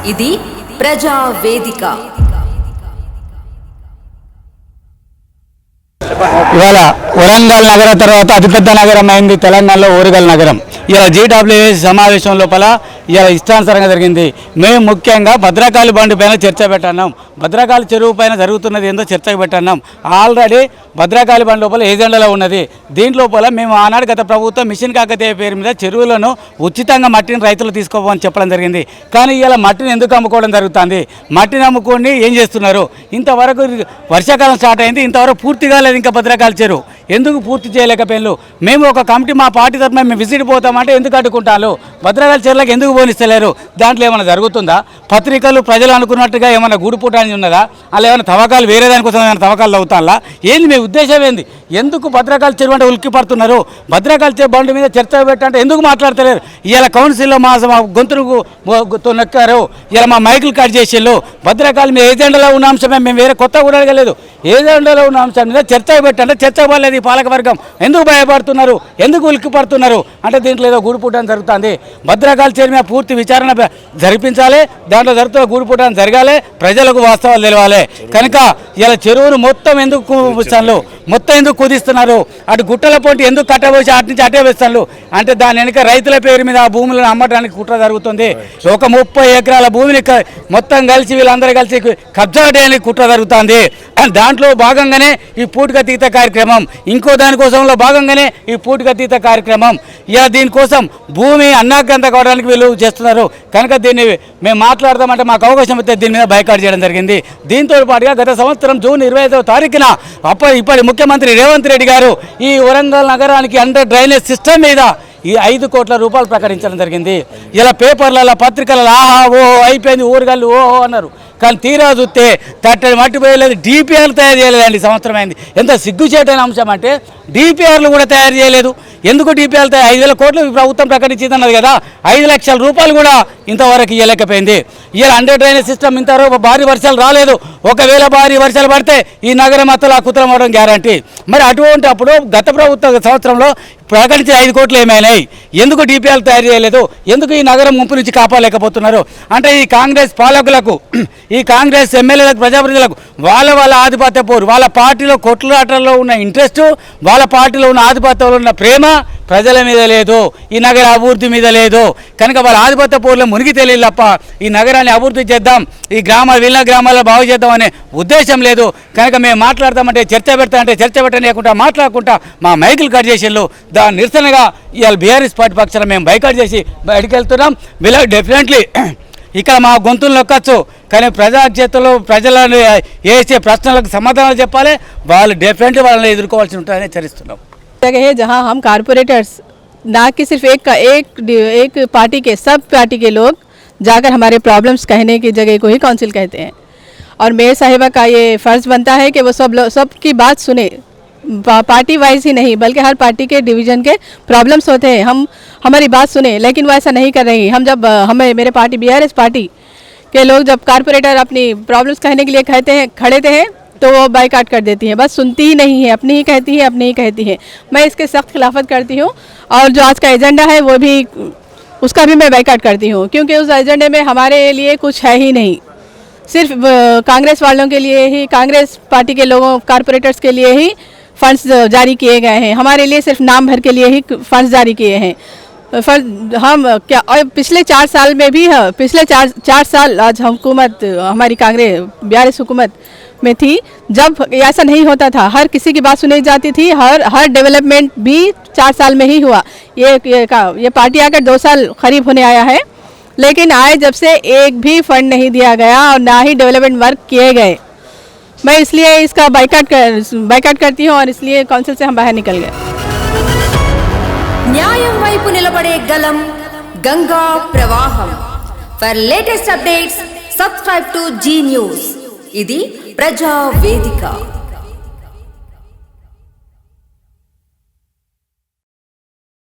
ఇది ప్రజా వేదిక. ఇవాళ వరంగల్ నగరం తర్వాత అతిపెద్ద నగరం అయింది తెలంగాణలో ఓరుగల్ నగరం. ఇలా జీడబ్ల్యూఎస్ సమావేశం లోపల ఇలా ఇష్టానుసారంగా జరిగింది. మేము ముఖ్యంగా భద్రకాళి బండి పైన చర్చ పెట్టన్నాం. భద్రకాళి చెరువు పైన జరుగుతున్నది ఏందో చర్చకు పెట్టన్నాం. ఆల్రెడీ భద్రకాళి బండి లోపల ఏజెండాలో ఉన్నది. దీంట్లోపల మేము ఆనాడు గత ప్రభుత్వం మిషన్ కాకతీయ పేరు మీద చెరువులను ఉచితంగా మట్టిని రైతులు తీసుకోమని చెప్పడం జరిగింది. కానీ ఇలా మట్టిని ఎందుకు అమ్ముకోవడం జరుగుతుంది? మట్టిని అమ్ముకొని ఏం చేస్తున్నారు? ఇంతవరకు వర్షాకాలం స్టార్ట్ అయింది, ఇంతవరకు పూర్తిగా లేదు. ఇంకా భద్రకాళి చెరువు ఎందుకు పూర్తి చేయలేకపోయారు? మేము ఒక కమిటీ మా పార్టీ తరఫున మేము విజిట్ పోతామంటే ఎందుకు అడ్డుకుంటారు? భద్రకాళి చెరువులకు ఎందుకు పోనిస్తలేరు? దాంట్లో ఏమైనా జరుగుతుందా? పత్రికలు ప్రజలు అనుకున్నట్టుగా ఏమైనా గూడుపుటాని ఉన్నదా? అలా ఏమైనా తవ్వకాలు వేరే దానికోసం ఏమైనా తవ్వకాలు అవుతాలా? ఏంది మీ ఉద్దేశం? ఏంది? ఎందుకు భద్రకాళి చెరువు అంటే ఉలిక్కి పడుతున్నారు? భద్రకాళి చెరువు బండి మీద చర్చ పెట్టంటే ఎందుకు మాట్లాడతలేరు? ఇలా కౌన్సిల్లో మా గొంతును నొక్కారు, ఇలా మా మైకులు కట్ చేసేళ్ళు. భద్రకాళి మీద ఏజెండాలో ఉన్న అంశమే, మేము వేరే కొత్త కూడా అడగలేదు. ఏజెండాలో ఉన్న అంశం మీద చర్చ పెట్టంటే చర్చ పడలేదు. ఈ పాలకవర్గం ఎందుకు భయపడుతున్నారు? ఎందుకు ఉలిక్కి పడుతున్నారు అంటే దీంట్లో ఏదో గూడుపుటం జరుగుతుంది. భద్రకాళి చెరువు మీద పూర్తి విచారణ జరిపించాలి, దాంట్లో జరుగుతున్న గూడుపుటం జరగాలి, ప్రజలకు వాస్తవాలు తెలవాలి. కనుక ఇలా చెరువును మొత్తం ఎందుకు మొత్తం ఎందుకు కుదిస్తున్నారు? అటు గుట్టల పొంటి ఎందుకు కట్టబోసి అటు నుంచి అటే వేస్తారు అంటే దాని వెనుక రైతుల పేరు మీద ఆ భూములను అమ్మడానికి కుట్ర జరుగుతుంది. ఒక 30 ఎకరాల భూమిని మొత్తం కలిసి వీళ్ళందరూ కలిసి కబ్జా చేయడానికి కుట్ర జరుగుతుంది. దాంట్లో భాగంగానే ఈ పూటకతీత కార్యక్రమం, ఇంకో దానికోసంలో భాగంగానే ఈ పూటకతీత కార్యక్రమం. ఇలా దీనికోసం భూమి అన్నాగ్రంథ కావడానికి వీళ్ళు చేస్తున్నారు. కనుక దీన్ని మేము మాట్లాడదామంటే మాకు అవకాశం ఇస్తే దీని మీద బైకాట్ చేయడం జరిగింది. దీంతో పాటుగా గత సంవత్సరం జూన్ 25వ తారీఖున ఇప్పటి ముఖ్యమంత్రి రేవంత్ రెడ్డి గారు ఈ వరంగల్ నగరానికి అండర్ డ్రైనేజ్ సిస్టమ్ మీద ఈ 5 కోట్ల రూపాయలు ప్రకటించడం జరిగింది. ఇలా పేపర్లలో పత్రికలలో ఆహా ఓహో అయిపోయింది ఊరుగల్లు ఓహో అన్నారు. కానీ తీరా చూస్తే తట్టడి మట్టి పోయలేదు, డిపిఆర్లు తయారు చేయలేదండి. సంవత్సరం అయింది. ఎంత సిగ్గుచేటైన అంశం అంటే డిపిఆర్లు కూడా తయారు చేయలేదు. ఎందుకు డిపిఆర్లు 5,000 కోట్లు ప్రభుత్వం ప్రకటించింది అన్నది కదా, 5 లక్షల రూపాయలు కూడా ఇంతవరకు ఇవ్వలేకపోయింది. ఇలా అండర్ డ్రైనేజ్ సిస్టమ్ ఇంతవరకు భారీ వర్షాలు రాలేదు. ఒకవేళ భారీ వర్షాలు పడితే ఈ నగరం అతలా కుతలం అవడం గ్యారంటీ. మరి అటువంటి అప్పుడు గత ప్రభుత్వ సంవత్సరంలో ప్రకటించిన 5 కోట్లు ఏమైనాయి? ఎందుకు డిపిఆర్లు తయారు చేయలేదు? ఎందుకు ఈ నగరం ముంపు నుంచి కాపాడలేకపోతున్నారు? అంటే ఈ కాంగ్రెస్ పాలకులకు, ఈ కాంగ్రెస్ ఎమ్మెల్యేలకు, ప్రజాప్రతినిధులకు వాళ్ళ ఆధిపత్య పోరు, వాళ్ళ పార్టీలో కొట్లాటల్లో ఉన్న ఇంట్రెస్ట్, వాళ్ళ పార్టీలో ఉన్న ఆధిపత్యంలో ఉన్న ప్రేమ ప్రజల మీద లేదు, ఈ నగర అభివృద్ధి మీద లేదు. కనుక వాళ్ళ ఆధిపత్య పోరులో మునిగి తెలియదు తప్ప ఈ నగరాన్ని అభివృద్ధి చేద్దాం, ఈ వీళ్ళ గ్రామాల్లో బాగు చేద్దాం అనే ఉద్దేశం లేదు. కనుక మేము మాట్లాడతామంటే చర్చ పెడతామంటే చర్చ పెట్టలేకుండా మాట్లాడకుండా మా మైకులు కట్ చేసేళ్ళు. దాని నిరసనగా ఇవాళ బీఆర్ఎస్ పార్టీ పక్షాన మేము బైకాట్ చేసి బయటికి వెళ్తున్నాం. వీళ్ళకి డెఫినెట్లీ ఇక్కడ మా గొంతులు నొక్కచ్చు, కానీ ప్రజా చేతుల్లో ప్రజలను వేసే ప్రశ్నలకు సమాధానాలు చెప్పాలి. వాళ్ళు డెఫినెట్లీ వాళ్ళని ఎదుర్కోవాల్సి ఉంటుందని హెచ్చరిస్తున్నాం. जगह है जहां हम कारपोरेटर्स ना कि सिर्फ एक पार्टी के, सब पार्टी के लोग जाकर हमारे प्रॉब्लम्स कहने की जगह को ही काउंसिल कहते हैं. और मेयर साहिबा का ये फ़र्ज़ बनता है कि वो सबकी बात सुने, पार्टी वाइज ही नहीं बल्कि हर पार्टी के डिवीज़न के प्रॉब्लम्स होते हैं, हम हमारी बात सुने. लेकिन वो ऐसा नहीं कर रही. हम जब मेरे पार्टी BRS पार्टी के लोग जब कारपोरेटर अपनी प्रॉब्लम्स कहने के लिए खड़े थे तो वो बाइकाट कर देती हैं. बस सुनती ही नहीं है, अपनी ही कहती है, अपनी ही कहती है. मैं इसके सख्त खिलाफत करती हूँ. और जो आज का एजेंडा है वो भी, उसका भी मैं बाइकाट करती हूँ, क्योंकि उस एजेंडे में हमारे लिए कुछ है ही नहीं. सिर्फ कांग्रेस वालों के लिए ही, कांग्रेस पार्टी के लोगों, कारपोरेटर्स के लिए ही फंड्स जारी किए गए हैं. हमारे लिए सिर्फ नाम भर के लिए ही फंड्स जारी किए हैं. हम क्या, और पिछले 4 साल में भी, पिछले 4 साल आज हुकूमत, हमारी कांग्रेस BRS हुकूमत में थी, जब ऐसा नहीं होता था. हर किसी की बात सुनी जाती थी. हर डेवलपमेंट भी 4 साल में ही हुआ. ये पार्टी आकर 2 साल करीब होने आया है, लेकिन आए जब से एक भी फंड नहीं दिया गया और ना ही डेवलपमेंट वर्क किए गए. मैं इसलिए इसका बाइकाट करती हूँ और इसलिए काउंसिल से हम बाहर निकल गए. న్యాయం వైపు నిలబడే గలం గంగా ప్రవాహం. For latest updates subscribe to G News. ఇది ప్రజా వేదిక.